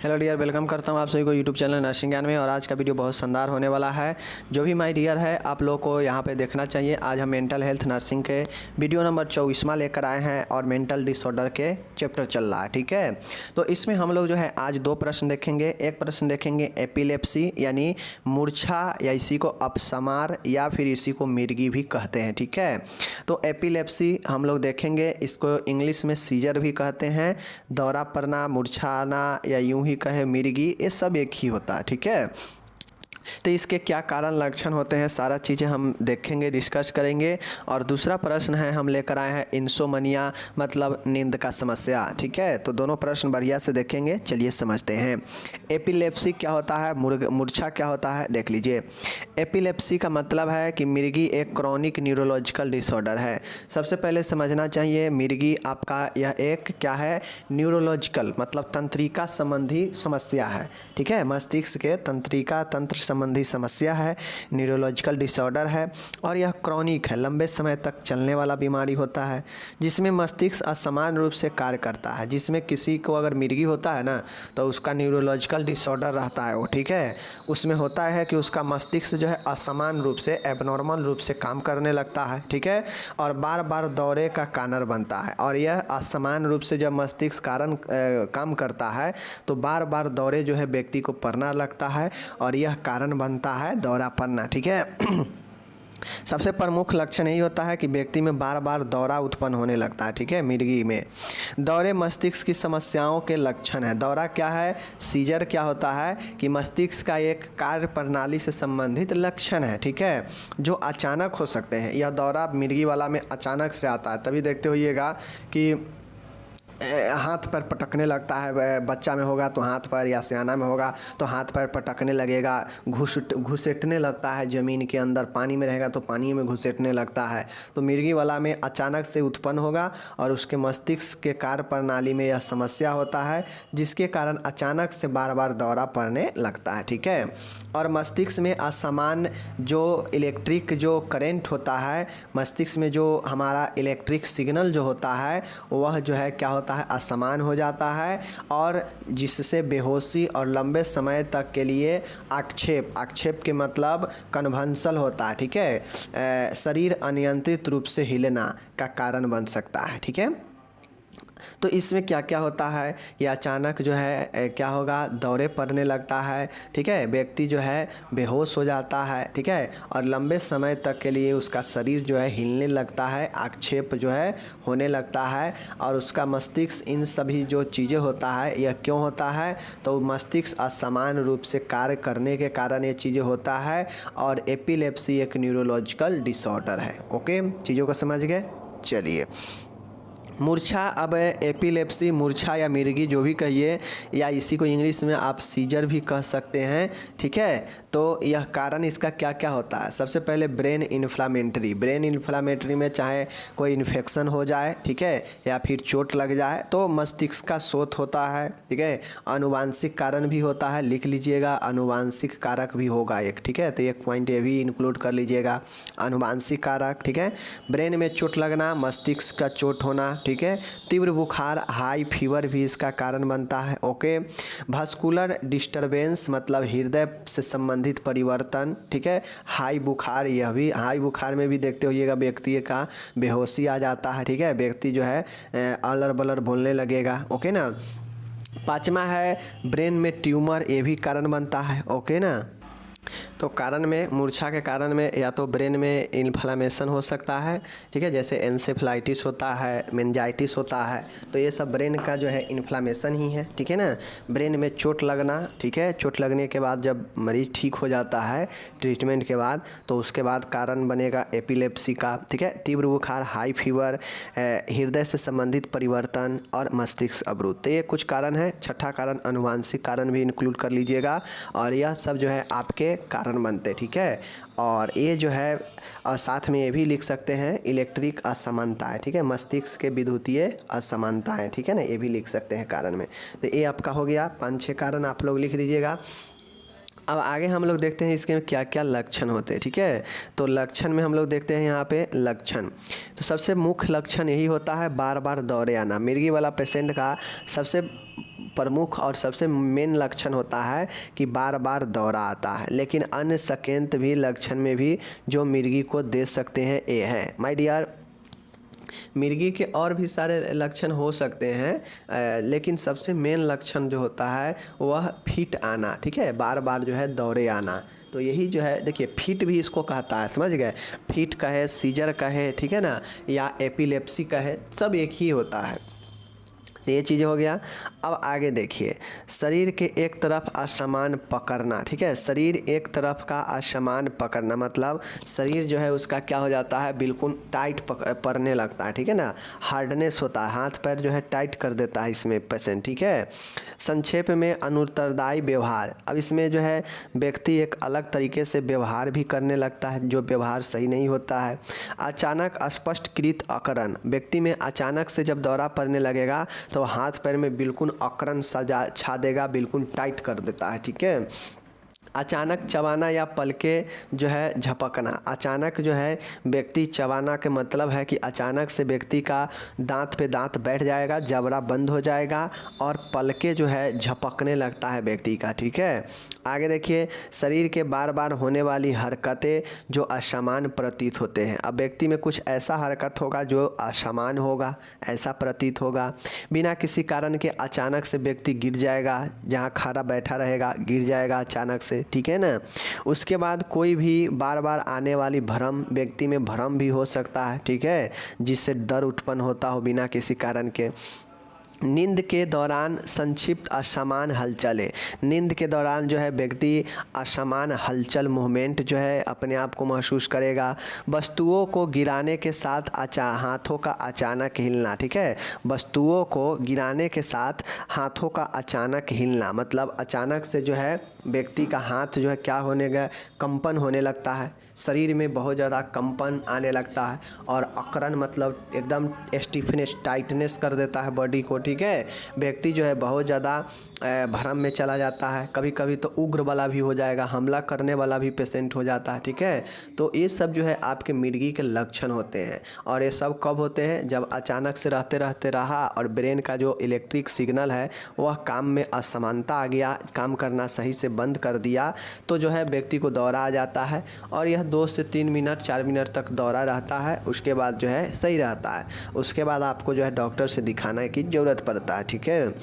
Hello dear, welcome करता हूँ आप सभी को यूट्यूब चैनल नर्सिंग ज्ञान में। और आज का वीडियो बहुत शानदार होने वाला है। जो भी माय डियर है आप लोग को यहाँ पे देखना चाहिए। आज हम मेंटल हेल्थ नर्सिंग के वीडियो नंबर 24वां लेकर आए हैं और मेंटल डिसऑर्डर के चैप्टर चल रहा है, ठीक है। तो इसमें हम लोग जो है आज दो प्रश्न देखेंगे। एक प्रश्न देखेंगे एपिलेप्सी यानी मूर्छा, या इसी को अपस्मार या फिर इसी को मिर्गी भी कहते हैं, ठीक है। तो एपिलेप्सी हम लोग देखेंगे, इसको इंग्लिश में सीजर भी कहते हैं। दौरा पड़ना, मूर्छा आना या यूं ही कहे मिर्गी, ये सब एक ही होता है, ठीक है। तो इसके क्या कारण लक्षण होते हैं, सारा चीज़ें हम देखेंगे, डिस्कस करेंगे। और दूसरा प्रश्न है हम लेकर आए हैं इंसोमनिया मतलब नींद का समस्या, ठीक है। तो दोनों प्रश्न बढ़िया से देखेंगे, चलिए समझते हैं। एपिलेप्सी क्या होता है, मूर्छा क्या होता है, देख लीजिए। एपिलेप्सी का मतलब है कि मिर्गी एक क्रॉनिक न्यूरोलॉजिकल डिसऑर्डर है। सबसे पहले समझना चाहिए मिर्गी आपका यह एक क्या है, न्यूरोलॉजिकल मतलब तंत्रिका संबंधी समस्या है, ठीक है। मस्तिष्क के तंत्रिका तंत्र संबंधी समस्या है, न्यूरोलॉजिकल डिसऑर्डर है और यह क्रॉनिक है, लंबे समय तक चलने वाला बीमारी होता है जिसमें मस्तिष्क असमान रूप से कार्य करता है। जिसमें किसी को अगर मिर्गी होता है ना तो उसका न्यूरोलॉजिकल डिसऑर्डर रहता है वो, ठीक है। उसमें होता है कि उसका मस्तिष्क जो है असमान रूप से, एबनॉर्मल रूप से काम करने लगता है, ठीक है। और बार बार दौरे का कारण बनता है। और यह असमान रूप से जब मस्तिष्क काम करता है तो बार बार दौरे जो है व्यक्ति को पड़ना लगता है और यह कारण बनता है दौरा पड़ना, ठीक है। सबसे प्रमुख लक्षण यही होता है कि व्यक्ति में बार बार दौरा उत्पन्न होने लगता है, ठीक है। मिर्गी में दौरे मस्तिष्क की समस्याओं के लक्षण है। दौरा क्या है, सीजर क्या होता है कि मस्तिष्क का एक कार्य प्रणाली से संबंधित लक्षण है, ठीक है, जो अचानक हो सकते हैं। यह दौरा मिर्गी वाला में अचानक से आता है, तभी देखते होइएगा कि हाथ पर पटकने लगता है। बच्चा में होगा तो हाथ पर, या सियाना में होगा तो हाथ पर पटकने लगेगा, घुसेटने लगता है ज़मीन के अंदर, पानी में रहेगा तो पानी में घुसेटने लगता है। तो मिर्गी वाला में अचानक से उत्पन्न होगा और उसके मस्तिष्क के कार्य प्रणाली में यह समस्या होता है जिसके कारण अचानक से बार बार दौरा पड़ने लगता है, ठीक है। और मस्तिष्क में असमान जो इलेक्ट्रिक जो करेंट होता है, मस्तिष्क में जो हमारा इलेक्ट्रिक सिग्नल जो होता है वह जो है क्या होता है, असमान हो जाता है और जिससे बेहोशी और लंबे समय तक के लिए आक्षेप के मतलब कन्वंसल होता है, ठीक है। शरीर अनियंत्रित रूप से हिलना का कारण बन सकता है, ठीक है। तो इसमें क्या क्या होता है, ये अचानक जो है क्या होगा, दौरे पड़ने लगता है, ठीक है। व्यक्ति जो है बेहोश हो जाता है, ठीक है। और लंबे समय तक के लिए उसका शरीर जो है हिलने लगता है, आक्षेप जो है होने लगता है और उसका मस्तिष्क, इन सभी जो चीज़ें होता है यह क्यों होता है, तो मस्तिष्क असमान रूप से कार्य करने के कारण ये चीज़ें होता है। और एपिलेप्सी एक न्यूरोलॉजिकल डिसऑर्डर है, ओके। चीज़ों को समझ गए, चलिए। मूर्छा, अब एपिलेप्सी मूर्छा या मिर्गी जो भी कहिए, या इसी को इंग्लिश में आप सीजर भी कह सकते हैं, ठीक है। तो यह कारण इसका क्या क्या होता है। सबसे पहले ब्रेन इन्फ्लामेटरी में चाहे कोई इन्फेक्शन हो जाए, ठीक है, या फिर चोट लग जाए तो मस्तिष्क का शोथ होता है, ठीक है। आनुवांशिक कारण भी होता है, लिख लीजिएगा, आनुवांशिक कारक भी होगा एक, ठीक है। तो एक पॉइंट ये भी इंक्लूड कर लीजिएगा, आनुवांशिक कारक, ठीक है। ब्रेन में चोट लगना, मस्तिष्क का चोट होना, ठीक है। तीव्र बुखार, हाई फीवर भी इसका कारण बनता है, ओके। वास्कुलर डिस्टरबेंस मतलब हृदय से संबंधित परिवर्तन, ठीक है। हाई बुखार, यह भी हाई बुखार में भी देखते होइएगा व्यक्ति का बेहोशी आ जाता है, ठीक है। व्यक्ति जो है अलर बलर बोलने लगेगा, ओके ना। पांचवा है ब्रेन में ट्यूमर, ये भी कारण बनता है, ओके ना। तो कारण में, मूर्छा के कारण में या तो ब्रेन में इन्फ्लामेशन हो सकता है, ठीक है, जैसे एंसेफेलाइटिस होता है, मेनिंजाइटिस होता है, तो ये सब ब्रेन का जो है इन्फ्लामेशन ही है, ठीक है ना। ब्रेन में चोट लगना, ठीक है, चोट लगने के बाद जब मरीज ठीक हो जाता है ट्रीटमेंट के बाद तो उसके बाद कारण बनेगा एपिलेप्सी का, ठीक है। तीव्र बुखार, हाई फीवर, हृदय से संबंधित परिवर्तन और मस्तिष्क अवरुद्ध, तो ये कुछ कारण है। छठा कारण आनुवांशिक कारण भी इंक्लूड कर लीजिएगा और यह सब जो है आपके कारण बनते, ठीक है। और ये जो है और साथ में ये भी लिख सकते हैं इलेक्ट्रिक असमानताएं, ठीक है, मस्तिष्क के विद्युतीय असमानताएं, ठीक है ना, ये भी लिख सकते हैं कारण में। तो ये आपका हो गया 5-6 कारण, आप लोग लिख दीजिएगा। अब आगे हम लोग देखते हैं इसके क्या क्या लक्षण होते हैं, ठीक है। तो लक्षण में हम लोग देखते हैं यहाँ पे लक्षण, तो सबसे मुख्य लक्षण यही होता है बार बार दौरे आना। मिर्गी वाला पेशेंट का सबसे प्रमुख और सबसे मेन लक्षण होता है कि बार बार दौरा आता है। लेकिन अन्य संकेत भी लक्षण में भी जो मिर्गी को दे सकते हैं ये है माय डियर। मिर्गी के और भी सारे लक्षण हो सकते हैं, लेकिन सबसे मेन लक्षण जो होता है वह फिट आना, ठीक है, बार बार जो है दौरे आना। तो यही जो है देखिए फिट भी इसको कहता है, समझ गए, फिट कहे, सीजर कहे, ठीक है ना, या एपिलेप्सी कहे, सब एक ही होता है। ये चीज़ हो गया। अब आगे देखिए, शरीर के एक तरफ असमान पकड़ना, ठीक है, शरीर एक तरफ का असमान पकड़ना मतलब शरीर जो है उसका क्या हो जाता है, बिल्कुल टाइट पड़ने लगता है, ठीक है ना, हार्डनेस होता है, हाथ पैर जो है टाइट कर देता है इसमें पेशेंट, ठीक है। संक्षेप में अनुत्तरदायी व्यवहार, अब इसमें जो है व्यक्ति एक अलग तरीके से व्यवहार भी करने लगता है जो व्यवहार सही नहीं होता है। अचानक स्पष्टकृत अकड़न, व्यक्ति में अचानक से जब दौरा पड़ने लगेगा तो हाथ पैर में बिल्कुल अकड़न सजा छा देगा, बिल्कुल टाइट कर देता है, ठीक है। अचानक चबाना या पलके जो है झपकना, अचानक जो है व्यक्ति चबाना के मतलब है कि अचानक से व्यक्ति का दांत पे दांत बैठ जाएगा, जबड़ा बंद हो जाएगा और पलके जो है झपकने लगता है व्यक्ति का, ठीक है। आगे देखिए, शरीर के बार बार होने वाली हरकतें जो असमान प्रतीत होते हैं, अब व्यक्ति में कुछ ऐसा हरकत होगा जो असमान होगा, ऐसा प्रतीत होगा। बिना किसी कारण के अचानक से व्यक्ति गिर जाएगा, जहाँ खड़ा बैठा रहेगा गिर जाएगा अचानक से, ठीक है ना। उसके बाद कोई भी बार बार आने वाली भ्रम, व्यक्ति में भ्रम भी हो सकता है, ठीक है, जिससे डर उत्पन्न होता हो बिना किसी कारण के। नींद के दौरान संक्षिप्त असमान हलचलें, नींद के दौरान जो है व्यक्ति असमान हलचल मूवमेंट जो है अपने आप को महसूस करेगा। वस्तुओं को गिराने के साथ हाथों का अचानक हिलना, ठीक है, वस्तुओं को गिराने के साथ हाथों का अचानक हिलना मतलब अचानक से जो है व्यक्ति का हाथ जो है क्या होने गया, कंपन होने लगता है, शरीर में बहुत ज़्यादा कंपन आने लगता है। और अकड़न मतलब एकदम स्टिफनेस, टाइटनेस कर देता है बॉडी को, ठीक है। व्यक्ति जो है बहुत ज़्यादा भ्रम में चला जाता है, कभी कभी तो उग्र वाला भी हो जाएगा, हमला करने वाला भी पेशेंट हो जाता है, ठीक है। तो ये सब जो है आपके मिर्गी के लक्षण होते हैं। और ये सब कब होते हैं, जब अचानक से रहते रहते रहा और ब्रेन का जो इलेक्ट्रिक सिग्नल है वह काम में असमानता आ गया, काम करना सही से बंद कर दिया, तो जो है व्यक्ति को दौरा आ जाता है। और यह 2 से 3 मिनट 4 मिनट तक दौरा रहता है, उसके बाद जो है सही रहता है। उसके बाद आपको जो है डॉक्टर से दिखाने की ज़रूरत पड़ता है, ठीक है।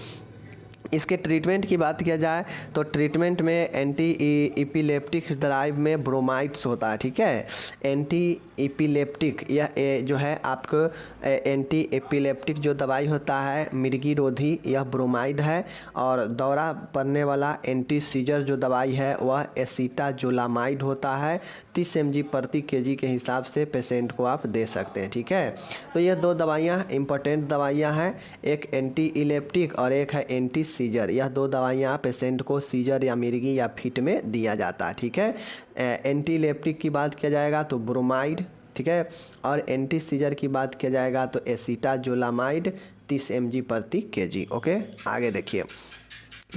इसके ट्रीटमेंट की बात किया जाए तो ट्रीटमेंट में एंटी एपिलेप्टिक दवाई में ब्रोमाइड्स होता है, ठीक है। एंटी एपिलेप्टिक यह जो है आपको एंटी एपिलेप्टिक जो दवाई होता है मिर्गी रोधी, यह ब्रोमाइड है। और दौरा पड़ने वाला एंटी सीजर जो दवाई है वह एसीटाजोलामाइड होता है। 30 mg प्रति kg के हिसाब से पेशेंट को आप दे सकते हैं, ठीक है। तो यह 2 दवाइयाँ इंपॉर्टेंट दवाइयाँ हैं, एक एंटी इलेप्टिक और एक है एंटी सीजर। यह 2 दवाइयाँ पेशेंट को सीजर या मिर्गी या फिट में दिया जाता है, ठीक है। एंटी इलेप्टिक की बात किया जाएगा तो ब्रोमाइड, ठीक है, और एंटी सीजर की बात किया जाएगा तो एसीटाजोलामाइड 30 mg प्रति kg। ओके, आगे देखिए,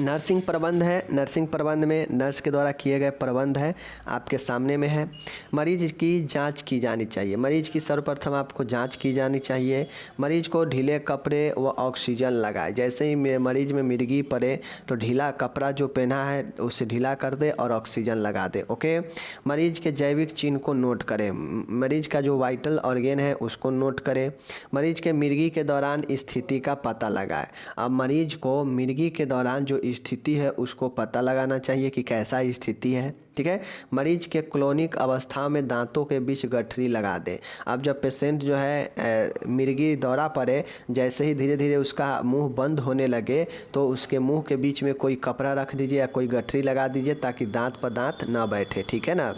नर्सिंग प्रबंध है। नर्सिंग प्रबंध में नर्स के द्वारा किए गए प्रबंध है, आपके सामने में है। मरीज की जांच की जानी चाहिए, मरीज की सर्वप्रथम आपको जांच की जानी चाहिए। मरीज को ढीले कपड़े व ऑक्सीजन लगाए, जैसे ही मरीज में मिर्गी पड़े तो ढीला कपड़ा जो पहना है उसे ढीला कर दे और ऑक्सीजन लगा दे। ओके, मरीज के जैविक चिन्ह को नोट करें, मरीज का जो वाइटल ऑर्गेन है उसको नोट करें। मरीज के मिर्गी के दौरान स्थिति का पता लगाए। अब मरीज को मिर्गी के दौरान जो स्थिति है उसको पता लगाना चाहिए कि कैसा स्थिति है, ठीक है। मरीज के क्लोनिक अवस्था में दांतों के बीच गठरी लगा दें। अब जब पेशेंट जो है मिर्गी दौरा पड़े, जैसे ही धीरे धीरे उसका मुंह बंद होने लगे तो उसके मुंह के बीच में कोई कपड़ा रख दीजिए या कोई गठरी लगा दीजिए ताकि दांत पर दांत ना बैठे, ठीक है ना।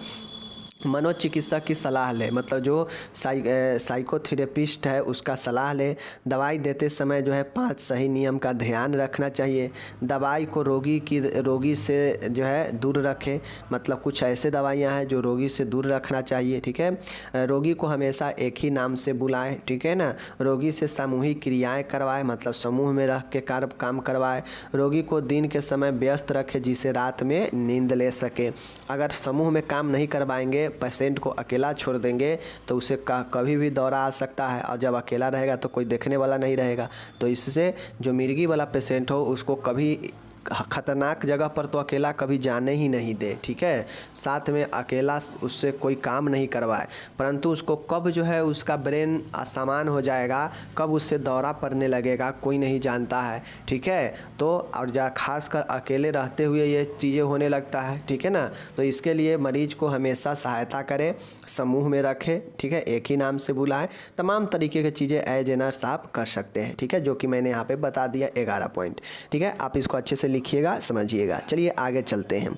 मनोचिकित्सक की सलाह लें, मतलब जो साइकोथेरेपिस्ट है उसका सलाह लें। दवाई देते समय जो है 5 सही नियम का ध्यान रखना चाहिए। दवाई को रोगी से जो है दूर रखें, मतलब कुछ ऐसे दवाइयाँ हैं जो रोगी से दूर रखना चाहिए, ठीक है। रोगी को हमेशा एक ही नाम से बुलाएं, ठीक है ना। रोगी से सामूहिक क्रियाएं करवाएं, मतलब समूह में रख के काम करवाएं। रोगी को दिन के समय व्यस्त रखें जिसे रात में नींद ले सके। अगर समूह में काम नहीं करवाएंगे, पेशेंट को अकेला छोड़ देंगे तो उसे कभी भी दौरा आ सकता है, और जब अकेला रहेगा तो कोई देखने वाला नहीं रहेगा। तो इससे जो मिर्गी वाला पेशेंट हो उसको कभी ख़तरनाक जगह पर तो अकेला कभी जाने ही नहीं दे, ठीक है। साथ में अकेला उससे कोई काम नहीं करवाए, परंतु उसको कब जो है उसका ब्रेन असामान हो जाएगा, कब उससे दौरा पड़ने लगेगा कोई नहीं जानता है, ठीक है। तो और खासकर अकेले रहते हुए ये चीज़ें होने लगता है, ठीक है ना। तो इसके लिए मरीज को हमेशा सहायता करें, समूह में रखें, ठीक है, एक ही नाम से बुलाएं। तमाम तरीके की चीज़ें एज ए नर्स आप कर सकते हैं, ठीक है, जो कि मैंने यहाँ पे बता दिया 11 पॉइंट, ठीक है। आप इसको अच्छे से लिखिएगा, समझिएगा। चलिए आगे चलते हैं।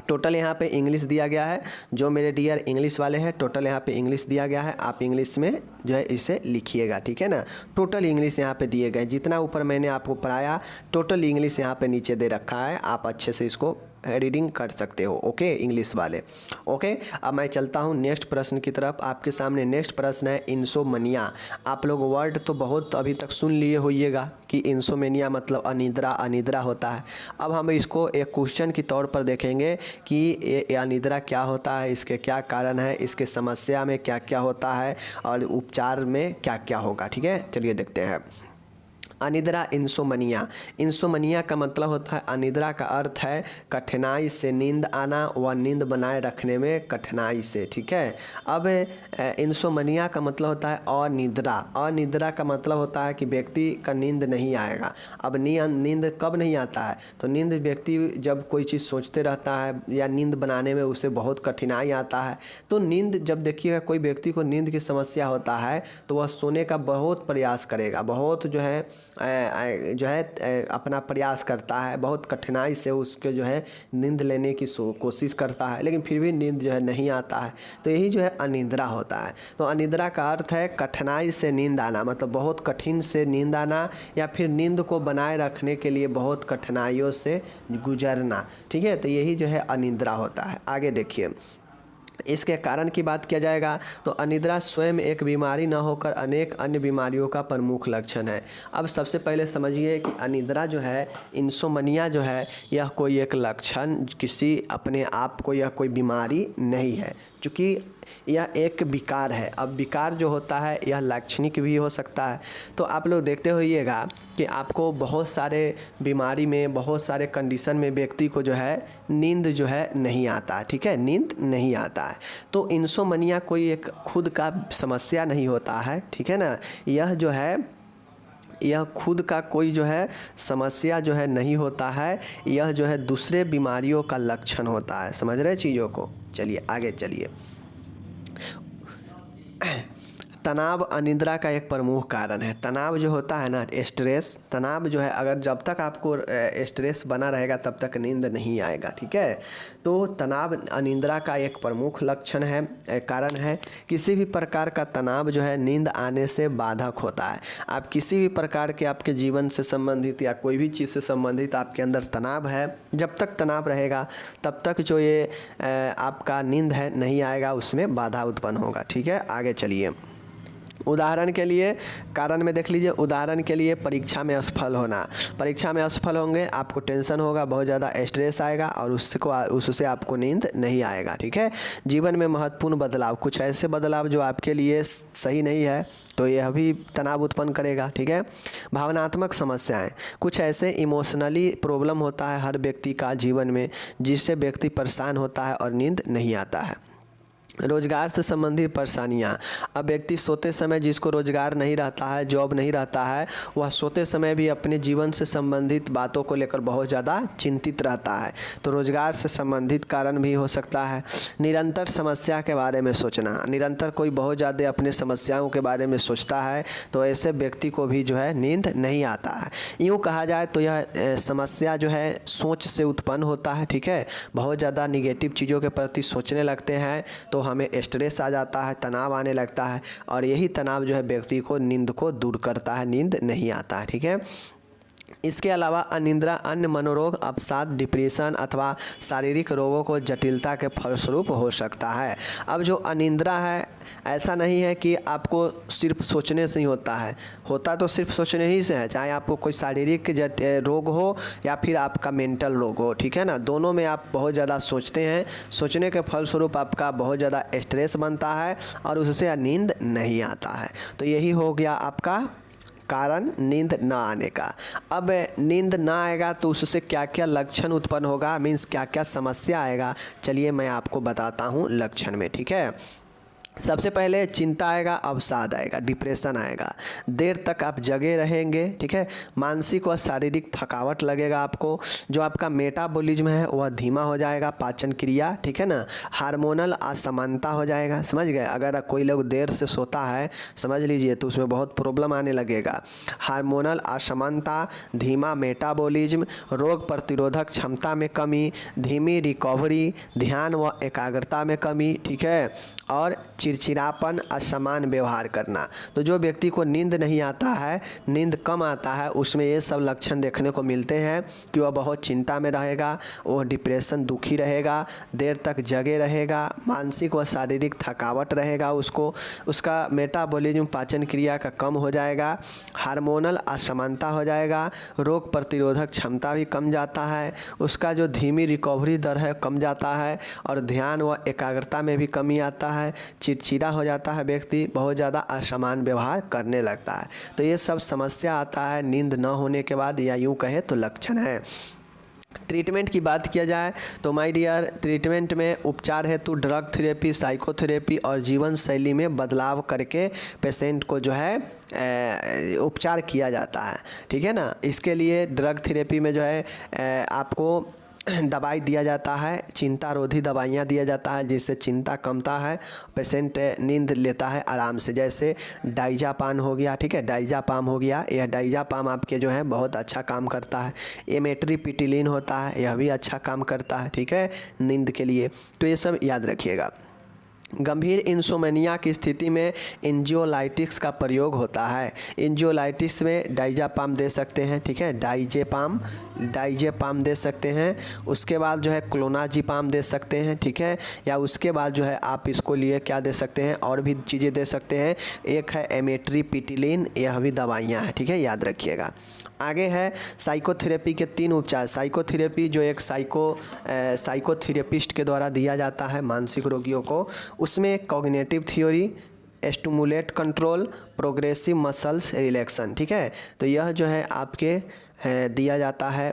टोटल यहाँ पे इंग्लिश दिया गया है, जो मेरे डियर इंग्लिश वाले हैं टोटल यहाँ पे इंग्लिश दिया गया है, आप इंग्लिश में जो है इसे लिखिएगा, ठीक है ना। टोटल इंग्लिश यहाँ पे दिए गए, जितना ऊपर मैंने आपको पढ़ाया टोटल इंग्लिश यहाँ पे नीचे दे रखा है, आप अच्छे से इसको रीडिंग कर सकते हो, ओके इंग्लिश वाले, ओके। अब मैं चलता हूँ नेक्स्ट प्रश्न की तरफ। आपके सामने नेक्स्ट प्रश्न है इंसोमनिया। आप लोग वर्ड तो बहुत अभी तक सुन लिए होइएगा कि इंसोमेनिया मतलब अनिद्रा, अनिद्रा होता है। अब हम इसको एक क्वेश्चन के तौर पर देखेंगे कि ये अनिद्रा क्या होता है, इसके क्या कारण है, इसके समस्या में क्या क्या होता है और उपचार में क्या क्या होगा, ठीक है। चलिए देखते हैं। अनिद्रा इंसोमनिया। इंसोमनिया का मतलब होता है, अनिद्रा का अर्थ है कठिनाई से नींद आना व नींद बनाए रखने में कठिनाई से, ठीक है। अब इंसोमनिया का मतलब होता है अनिद्रा। अनिद्रा का मतलब होता है कि व्यक्ति का नींद नहीं आएगा। अब नींद कब नहीं आता है, तो नींद व्यक्ति जब कोई चीज़ सोचते रहता है या नींद बनाने में उसे बहुत कठिनाई आता है। तो नींद जब देखिएगा कोई व्यक्ति को नींद की समस्या होता है तो वह सोने का बहुत प्रयास करेगा, बहुत जो है अपना प्रयास करता है, बहुत कठिनाई से उसके जो है नींद लेने की कोशिश करता है, लेकिन फिर भी नींद जो है नहीं आता है। तो यही जो है अनिद्रा होता है। तो अनिद्रा का अर्थ है कठिनाई से नींद आना, मतलब बहुत कठिन से नींद आना या फिर नींद को बनाए रखने के लिए बहुत कठिनाइयों से गुजरना, ठीक है। तो यही जो है अनिद्रा होता है। आगे देखिए, इसके कारण की बात किया जाएगा तो अनिद्रा स्वयं एक बीमारी न होकर अनेक अन्य बीमारियों का प्रमुख लक्षण है। अब सबसे पहले समझिए कि अनिद्रा जो है, इंसोमनिया जो है, यह कोई एक लक्षण किसी अपने आप को यह कोई बीमारी नहीं है, क्योंकि यह एक विकार है। अब विकार जो होता है यह लाक्षणिक भी हो सकता है। तो आप लोग देखते होइएगा कि आपको बहुत सारे बीमारी में, बहुत सारे कंडीशन में व्यक्ति को जो है नींद जो है नहीं आता है, ठीक है, नींद नहीं आता है। तो इंसोमनिया कोई एक खुद का समस्या नहीं होता है, ठीक है ना। यह जो है यह खुद का कोई जो है समस्या जो है नहीं होता है, यह जो है दूसरे बीमारियों का लक्षण होता है। समझ रहे चीज़ों को। चलिए आगे चलिए। तनाव अनिद्रा का एक प्रमुख कारण है। तनाव जो होता है ना, स्ट्रेस, तनाव जो है, अगर जब तक आपको स्ट्रेस बना रहेगा तब तक नींद नहीं आएगा, ठीक है। तो तनाव अनिद्रा का एक प्रमुख लक्षण है, कारण है। किसी भी प्रकार का तनाव जो है नींद आने से बाधक होता है। आप किसी भी प्रकार के आपके जीवन से संबंधित या कोई भी चीज़ से संबंधित आपके अंदर तनाव है, जब तक तनाव रहेगा तब तक जो ये आपका नींद है नहीं आएगा, उसमें बाधा उत्पन्न होगा, ठीक है। आगे चलिए। उदाहरण के लिए कारण में देख लीजिए, उदाहरण के लिए परीक्षा में असफल होना। परीक्षा में असफल होंगे, आपको टेंशन होगा, बहुत ज़्यादा स्ट्रेस आएगा और उससे आपको नींद नहीं आएगा, ठीक है। जीवन में महत्वपूर्ण बदलाव, कुछ ऐसे बदलाव जो आपके लिए सही नहीं है तो यह भी तनाव उत्पन्न करेगा, ठीक है। भावनात्मक समस्याएं, कुछ ऐसे इमोशनली प्रॉब्लम होता है हर व्यक्ति का जीवन में जिससे व्यक्ति परेशान होता है और नींद नहीं आता है। रोजगार से संबंधित परेशानियां, अब व्यक्ति सोते समय, जिसको रोजगार नहीं रहता है, जॉब नहीं रहता है, वह सोते समय भी अपने जीवन से संबंधित बातों को लेकर बहुत ज़्यादा चिंतित रहता है, तो रोजगार से संबंधित कारण भी हो सकता है। निरंतर समस्या के बारे में सोचना, निरंतर कोई बहुत ज़्यादा अपने समस्याओं के बारे में सोचता है तो ऐसे व्यक्ति को भी जो है नींद नहीं आता है। यूँ कहा जाए तो यह समस्या जो है सोच से उत्पन्न होता है, ठीक है। बहुत ज़्यादा निगेटिव चीज़ों के प्रति सोचने लगते हैं तो हमें स्ट्रेस आ जाता है, तनाव आने लगता है और यही तनाव जो है व्यक्ति को नींद को दूर करता है, नींद नहीं आता है, ठीक है। इसके अलावा अनिद्रा अन्य मनोरोग, अवसाद, डिप्रेशन अथवा शारीरिक रोगों को जटिलता के फलस्वरूप हो सकता है। अब जो अनिद्रा है, ऐसा नहीं है कि आपको सिर्फ सोचने से ही होता तो सिर्फ सोचने ही से है, चाहे आपको कोई शारीरिक रोग हो या फिर आपका मेंटल रोग हो, ठीक है ना। दोनों में आप बहुत ज़्यादा सोचते हैं, सोचने के फलस्वरूप आपका बहुत ज़्यादा स्ट्रेस बनता है और उससे नींद नहीं आता है। तो यही हो गया आपका कारण नींद ना आने का। अब नींद ना आएगा तो उससे क्या क्या लक्षण उत्पन्न होगा, मीन्स क्या क्या समस्या आएगा, चलिए मैं आपको बताता हूँ लक्षण में, ठीक है। सबसे पहले चिंता आएगा, अवसाद आएगा, डिप्रेशन आएगा, देर तक आप जगे रहेंगे, ठीक है। मानसिक व शारीरिक थकावट लगेगा आपको, जो आपका मेटाबॉलिज्म है वह धीमा हो जाएगा, पाचन क्रिया, ठीक है ना। हार्मोनल असमानता हो जाएगा, समझ गए। अगर कोई लोग देर से सोता है, समझ लीजिए, तो उसमें बहुत प्रॉब्लम आने लगेगा। हार्मोनल असमानता, धीमा मेटाबॉलिज्म, रोग प्रतिरोधक क्षमता में कमी, धीमी रिकवरी, ध्यान व एकाग्रता में कमी, ठीक है, और चिड़चिड़ापन, असमान व्यवहार करना। तो जो व्यक्ति को नींद नहीं आता है, नींद कम आता है, उसमें ये सब लक्षण देखने को मिलते हैं कि वह बहुत चिंता में रहेगा, वो डिप्रेशन, दुखी रहेगा, देर तक जगे रहेगा, मानसिक व शारीरिक थकावट रहेगा उसको, उसका मेटाबॉलिज्म, पाचन क्रिया का कम हो जाएगा, हार्मोनल असमानता हो जाएगा, रोग प्रतिरोधक क्षमता भी कम जाता है, उसका जो धीमी रिकवरी दर है कम जाता है, और ध्यान व एकाग्रता में भी कमी आता है, चिड़चिड़ा हो जाता है व्यक्ति, बहुत ज़्यादा असमान व्यवहार करने लगता है। तो ये सब समस्या आता है नींद न होने के बाद, या यूँ कहे तो लक्षण है। ट्रीटमेंट की बात किया जाए तो माय डियर, ट्रीटमेंट में उपचार हेतु ड्रग थेरेपी, साइकोथेरेपी और जीवन शैली में बदलाव करके पेशेंट को जो है उपचार किया जाता है, ठीक है ना। इसके लिए ड्रग थेरेपी में जो है आपको दवाई दिया जाता है, चिंता रोधी दवाइयाँ दिया जाता है, जिससे चिंता कमता है, पेशेंट नींद लेता है आराम से। जैसे डाइजापाम हो गया, ठीक है, डाइजापाम हो गया, यह डाइजापाम आपके जो है बहुत अच्छा काम करता है। एमेट्रिपिटिलिन होता है, यह भी अच्छा काम करता है, ठीक है, नींद के लिए। तो ये सब याद रखिएगा। गंभीर इंसोमेनिया की स्थिति में एंजियोलाइटिक्स का प्रयोग होता है। एंजियोलाइटिस में डाइजापाम दे सकते हैं, ठीक है, डाइजेपाम दे सकते हैं। उसके बाद जो है क्लोनाजीपाम दे सकते हैं, ठीक है, या उसके बाद जो है आप इसको लिए क्या दे सकते हैं, और भी चीज़ें दे सकते हैं। एक है एमेट्रिपिटिलिन, यह भी दवाइयाँ हैं, ठीक है, याद रखिएगा। आगे है साइकोथेरेपी के 3 उपचार। साइकोथेरेपी जो एक साइकोथेरेपिस्ट के द्वारा दिया जाता है मानसिक रोगियों को, उसमें cognitive theory, stimulate control, progressive muscles relaxin, ठीक है। तो यह जो है आपके दिया जाता है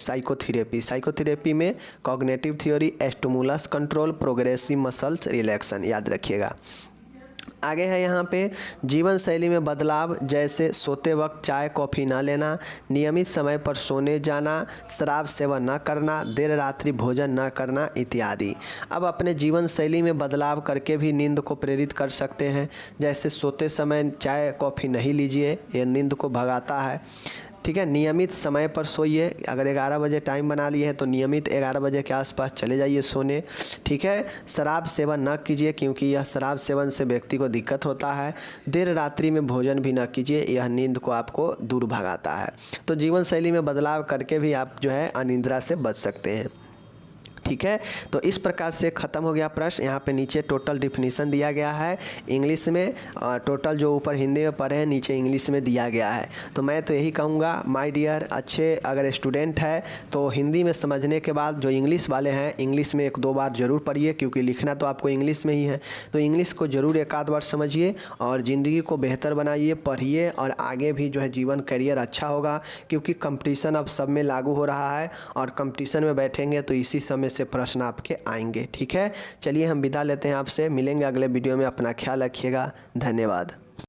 साइकोथेरेपी में cognitive theory, stimulus control, progressive muscles relaxin, याद रखिएगा। आगे है यहाँ पे जीवन शैली में बदलाव, जैसे सोते वक्त चाय कॉफ़ी ना लेना, नियमित समय पर सोने जाना, शराब सेवन न करना, देर रात्रि भोजन न करना इत्यादि। अब अपने जीवन शैली में बदलाव करके भी नींद को प्रेरित कर सकते हैं। जैसे सोते समय चाय कॉफ़ी नहीं लीजिए, यह नींद को भगाता है, ठीक है। नियमित समय पर सोइए, अगर 11 बजे टाइम बना लिए हैं तो नियमित 11 बजे के आसपास चले जाइए सोने, ठीक है। शराब सेवन न कीजिए, क्योंकि यह शराब सेवन से व्यक्ति को दिक्कत होता है। देर रात्रि में भोजन भी न कीजिए, यह नींद को आपको दूर भगाता है। तो जीवन शैली में बदलाव करके भी आप जो है अनिद्रा से बच सकते हैं, ठीक है। तो इस प्रकार से ख़त्म हो गया प्रश्न। यहाँ पे नीचे टोटल डिफिनीसन दिया गया है इंग्लिश में, और टोटल जो ऊपर हिंदी में पढ़े हैं नीचे इंग्लिश में दिया गया है। तो मैं तो यही कहूँगा माय डियर, अच्छे अगर स्टूडेंट है तो हिंदी में समझने के बाद जो इंग्लिश वाले हैं, इंग्लिश में 1-2 बार ज़रूर पढ़िए, क्योंकि लिखना तो आपको इंग्लिश में ही है। तो इंग्लिश को ज़रूर 1-आध बार समझिए और ज़िंदगी को बेहतर बनाइए, पढ़िए, और आगे भी जो है जीवन करियर अच्छा होगा, क्योंकि कंपटीशन अब सब में लागू हो रहा है, और कंपटीशन में बैठेंगे तो इसी समय से प्रश्न आपके आएंगे, ठीक है। चलिए हम विदा लेते हैं आपसे, मिलेंगे अगले वीडियो में। अपना ख्याल रखिएगा, धन्यवाद।